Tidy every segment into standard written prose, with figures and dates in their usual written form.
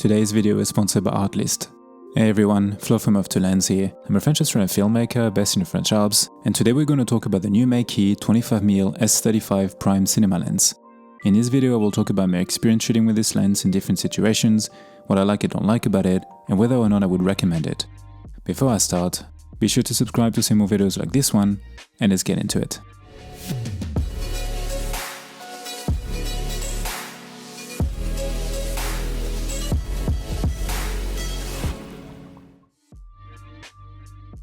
Today's video is sponsored by Artlist. Hey everyone, Flo from Off to Lens here. I'm a French Australian filmmaker based in the French Alps, and today we're going to talk about the new MEIKE 25mm S35 prime cinema lens. In this video I will talk about my experience shooting with this lens in different situations, what I like and don't like about it, and whether or not I would recommend it. Before I start, be sure to subscribe to see more videos like this one, and let's get into it.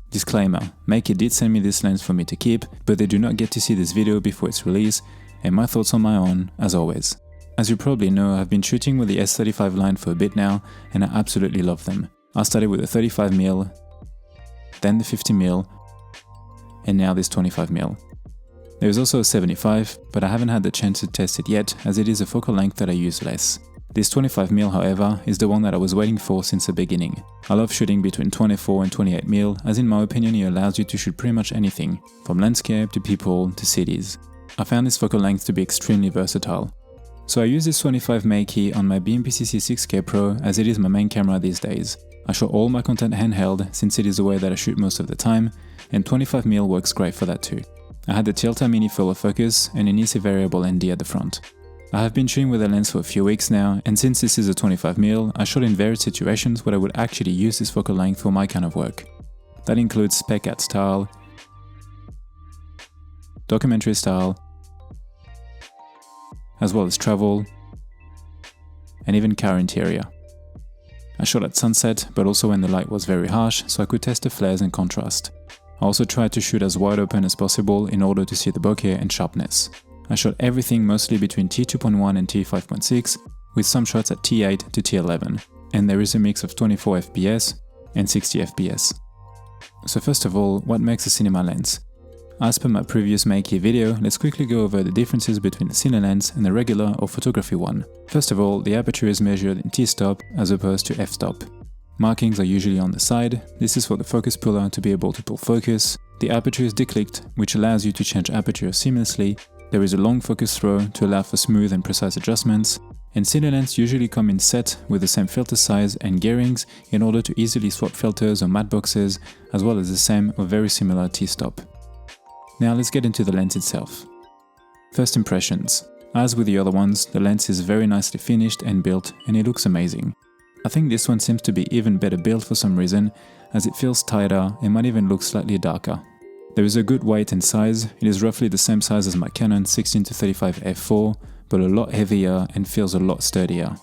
Disclaimer, MEIKE did send me this lens for me to keep, but they do not get to see this video before its release, and my thoughts on my own, as always. As you probably know, I've been shooting with the S35 line for a bit now, and I absolutely love them. I started with the 35mm, then the 50mm, and now this 25mm. There is also a 75, but I haven't had the chance to test it yet, as it is a focal length that I use less. This 25mm, however, is the one that I was waiting for since the beginning. I love shooting between 24 and 28mm, as in my opinion it allows you to shoot pretty much anything, from landscape to people to cities. I found this focal length to be extremely versatile. So I use this 25 MEIKE on my BMPCC 6K Pro, as it is my main camera these days. I shoot all my content handheld, since it is the way that I shoot most of the time, and 25mm works great for that too. I had the Tilta Mini full of focus and an easy variable ND at the front. I have been shooting with the lens for a few weeks now, and since this is a 25mm, I shot in various situations where I would actually use this focal length for my kind of work. That includes spec art style, documentary style, as well as travel, and even car interior. I shot at sunset, but also when the light was very harsh, so I could test the flares and contrast. I also tried to shoot as wide open as possible in order to see the bokeh and sharpness. I shot everything mostly between T2.1 and T5.6, with some shots at T8 to T11, and there is a mix of 24 fps and 60 fps. So first of all, what makes a cinema lens? As per my previous MEIKE video, let's quickly go over the differences between the cine lens and the regular or photography one. First of all, the aperture is measured in t-stop as opposed to f-stop. Markings are usually on the side. This is for the focus puller to be able to pull focus. The aperture is declicked, which allows you to change aperture seamlessly. There is a long focus throw to allow for smooth and precise adjustments, and cine lenses usually come in set with the same filter size and gearings in order to easily swap filters or matte boxes, as well as the same or very similar t-stop. Now let's get into the lens itself. First impressions. As with the other ones, the lens is very nicely finished and built, and it looks amazing. I think this one seems to be even better built for some reason, as it feels tighter and might even look slightly darker. There is a good weight and size. It is roughly the same size as my Canon 16-35 f4, but a lot heavier and feels a lot sturdier.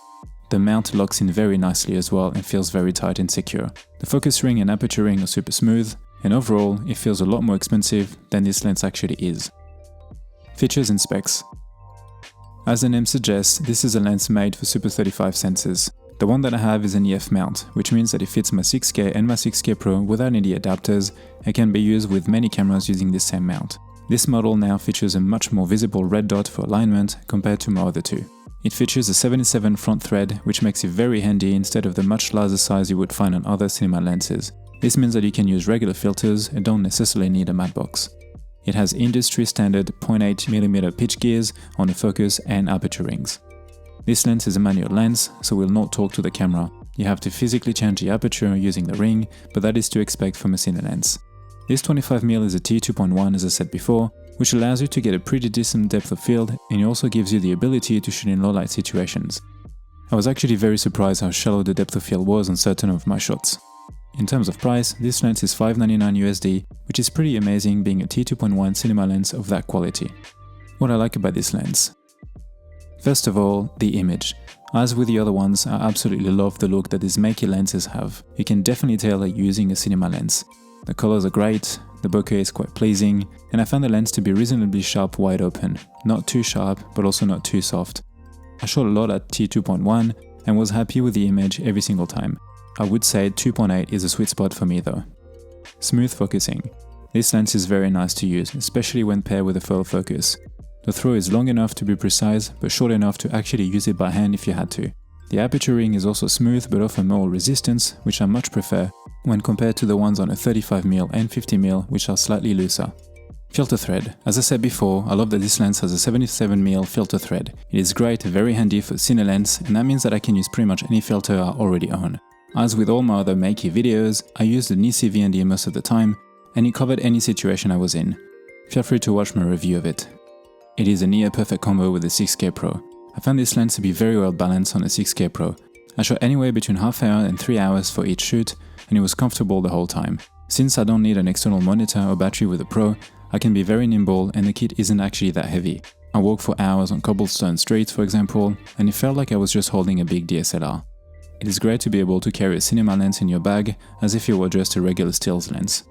The mount locks in very nicely as well and feels very tight and secure. The focus ring and aperture ring are super smooth, and overall it feels a lot more expensive than this lens actually is. Features and specs. As the name suggests, this is a lens made for Super 35 sensors. The one that I have is an EF mount, which means that it fits my 6K and my 6K Pro without any adapters and can be used with many cameras using the same mount. This model now features a much more visible red dot for alignment compared to my other two. It features a 77 front thread, which makes it very handy instead of the much larger size you would find on other cinema lenses. This means that you can use regular filters and don't necessarily need a matte box. It has industry standard 0.8mm pitch gears on the focus and aperture rings. This lens is a manual lens, so will not talk to the camera. You have to physically change the aperture using the ring, but that is to expect from a cine lens. This 25mm is a T2.1 as I said before, which allows you to get a pretty decent depth of field, and it also gives you the ability to shoot in low light situations. I was actually very surprised how shallow the depth of field was on certain of my shots. In terms of price, this lens is $5.99 USD, which is pretty amazing being a T2.1 cinema lens of that quality. What I like about this lens. First of all, the image. As with the other ones, I absolutely love the look that these MEIKE lenses have. You can definitely tell that you're using a cinema lens. The colors are great, the bokeh is quite pleasing, and I found the lens to be reasonably sharp wide open. Not too sharp, but also not too soft. I shot a lot at T2.1 and was happy with the image every single time. I would say 2.8 is a sweet spot for me though. Smooth focusing. This lens is very nice to use, especially when paired with a full focus. The throw is long enough to be precise, but short enough to actually use it by hand if you had to. The aperture ring is also smooth but offer more resistance, which I much prefer, when compared to the ones on a 35mm and 50mm, which are slightly looser. Filter thread. As I said before, I love that this lens has a 77mm filter thread. It is great, very handy for cine lens, and that means that I can use pretty much any filter I already own. As with all my other MEIKE videos, I used the Nisi V&D most of the time, and it covered any situation I was in. Feel free to watch my review of it. It is a near perfect combo with the 6K Pro. I found this lens to be very well balanced on the 6K Pro. I shot anywhere between half hour and 3 hours for each shoot, and it was comfortable the whole time. Since I don't need an external monitor or battery with the Pro, I can be very nimble and the kit isn't actually that heavy. I walked for hours on cobblestone streets, for example, and it felt like I was just holding a big DSLR. It is great to be able to carry a cinema lens in your bag as if it were just a regular stills lens.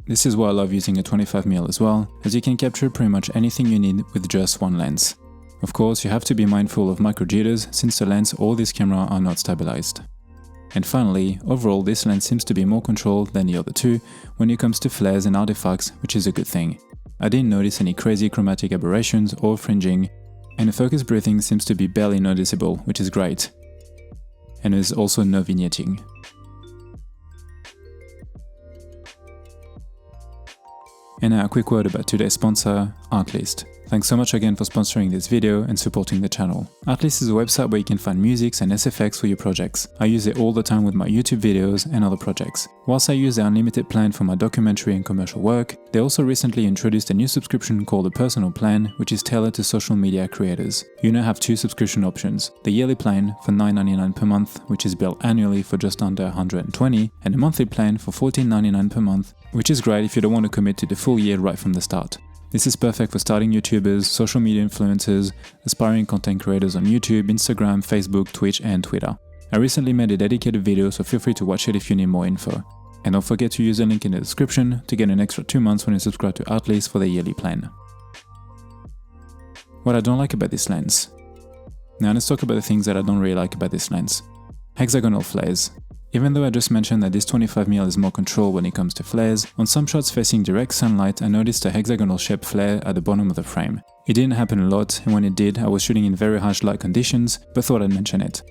This is why I love using a 25mm as well, as you can capture pretty much anything you need with just one lens. Of course, you have to be mindful of micro jitters since the lens or this camera are not stabilized. And finally, overall this lens seems to be more controlled than the other two when it comes to flares and artifacts, which is a good thing. I didn't notice any crazy chromatic aberrations or fringing, and the focus breathing seems to be barely noticeable, which is great. And there's also no vignetting. And now a quick word about today's sponsor, Artlist. Thanks so much again for sponsoring this video and supporting the channel. Artlist is a website where you can find musics and SFX for your projects. I use it all the time with my YouTube videos and other projects. Whilst I use the unlimited plan for my documentary and commercial work, they also recently introduced a new subscription called the Personal Plan, which is tailored to social media creators. You now have two subscription options: the yearly plan for $9.99 per month, which is billed annually for just under $120, and the monthly plan for $14.99 per month, which is great if you don't want to commit to the full year right from the start. This is perfect for starting YouTubers, social media influencers, aspiring content creators on YouTube, Instagram, Facebook, Twitch, and Twitter. I recently made a dedicated video, so feel free to watch it if you need more info. And don't forget to use the link in the description to get an extra 2 months when you subscribe to Artlist for the yearly plan. What I don't like about this lens. Now let's talk about the things that I don't really like about this lens. Hexagonal flares. Even though I just mentioned that this 25mm is more controlled when it comes to flares, on some shots facing direct sunlight I noticed a hexagonal shaped flare at the bottom of the frame. It didn't happen a lot, and when it did I was shooting in very harsh light conditions, but thought I'd mention it.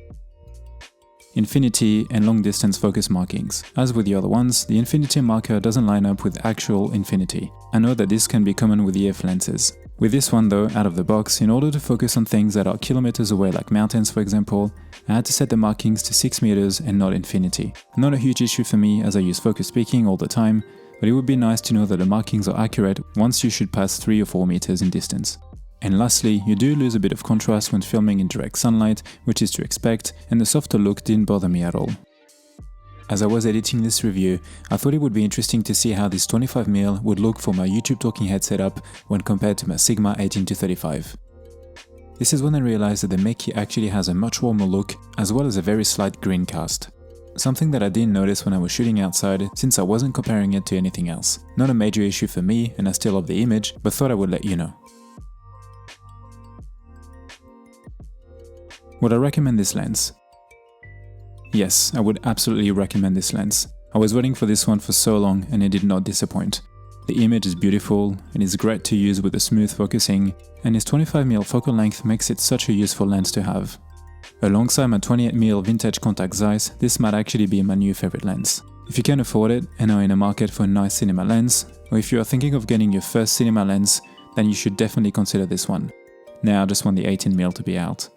Infinity and long distance focus markings. As with the other ones, the infinity marker doesn't line up with actual infinity. I know that this can be common with EF lenses. With this one though, out of the box, in order to focus on things that are kilometers away like mountains for example, I had to set the markings to 6 meters and not infinity. Not a huge issue for me as I use focus peaking all the time, but it would be nice to know that the markings are accurate once you should pass 3 or 4 meters in distance. And lastly, you do lose a bit of contrast when filming in direct sunlight, which is to expect, and the softer look didn't bother me at all. As I was editing this review, I thought it would be interesting to see how this 25mm would look for my YouTube talking head setup when compared to my Sigma 18-35. This is when I realized that the MEIKE actually has a much warmer look as well as a very slight green cast. Something that I didn't notice when I was shooting outside since I wasn't comparing it to anything else. Not a major issue for me and I still love the image, but thought I would let you know. Would I recommend this lens? Yes, I would absolutely recommend this lens. I was waiting for this one for so long and it did not disappoint. The image is beautiful, it is great to use with a smooth focusing, and its 25mm focal length makes it such a useful lens to have. Alongside my 28mm vintage contact Zeiss, this might actually be my new favorite lens. If you can afford it and are in the market for a nice cinema lens, or if you are thinking of getting your first cinema lens, then you should definitely consider this one. Now I just want the 18mm to be out.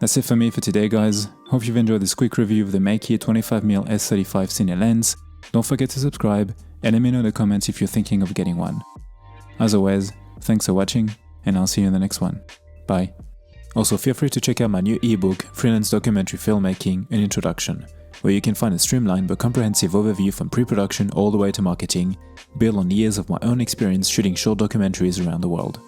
That's it for me for today guys. Hope you've enjoyed this quick review of the MEIKE 25mm S35 Cine lens. Don't forget to subscribe and let me know in the comments if you're thinking of getting one. As always, thanks for watching and I'll see you in the next one. Bye. Also feel free to check out my new ebook, Freelance Documentary Filmmaking, An Introduction, where you can find a streamlined but comprehensive overview from pre-production all the way to marketing, built on years of my own experience shooting short documentaries around the world.